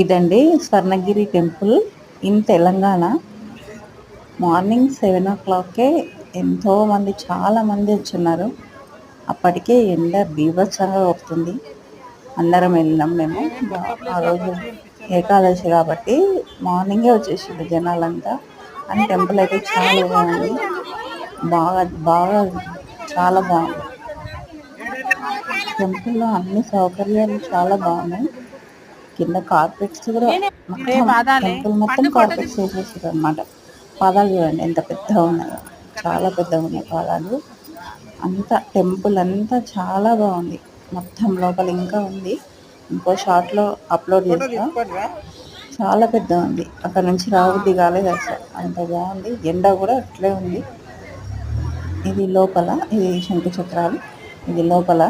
ఇదండి Swarnagiri temple in Telangana. Morning 7 o'clockకే ఎంతోమంది చాలామంది వచ్చున్నారు. అప్పటికే ఎండ బీభత్సంగా కొడుతుంది. అందరం వెళ్ళినాం మేము. ఆ రోజు ఏకాదశి కాబట్టి మార్నింగే వచ్చేసిండు జనాలంతా. అండ్ టెంపుల్ అయితే చాలా బాగుంది. బాగా బాగా చాలా బాగుంది. టెంపుల్లో అన్ని సౌకర్యాలు చాలా బాగున్నాయి. కింద కార్పెట్స్ కూడా మొత్తం టెంపుల్ మొత్తం కార్పెట్స్ వేసేసారు అనమాట. పాదాలు చూడండి ఎంత పెద్దగా ఉన్నాయో, చాలా పెద్దగా ఉన్నాయి పాదాలు. అంతా టెంపుల్ అంతా చాలా బాగుంది. మొత్తం లోపల ఇంకా ఉంది, ఇంకో షార్ట్లో అప్లోడ్ చేస్తా. చాలా పెద్దగా ఉంది, అక్కడ నుంచి రాబుద్ది కాలేదు అసలు, అంత బాగుంది. ఎండ కూడా అట్లే ఉంది. ఇది లోపల, ఇది శంకు చక్రాలు, ఇది లోపల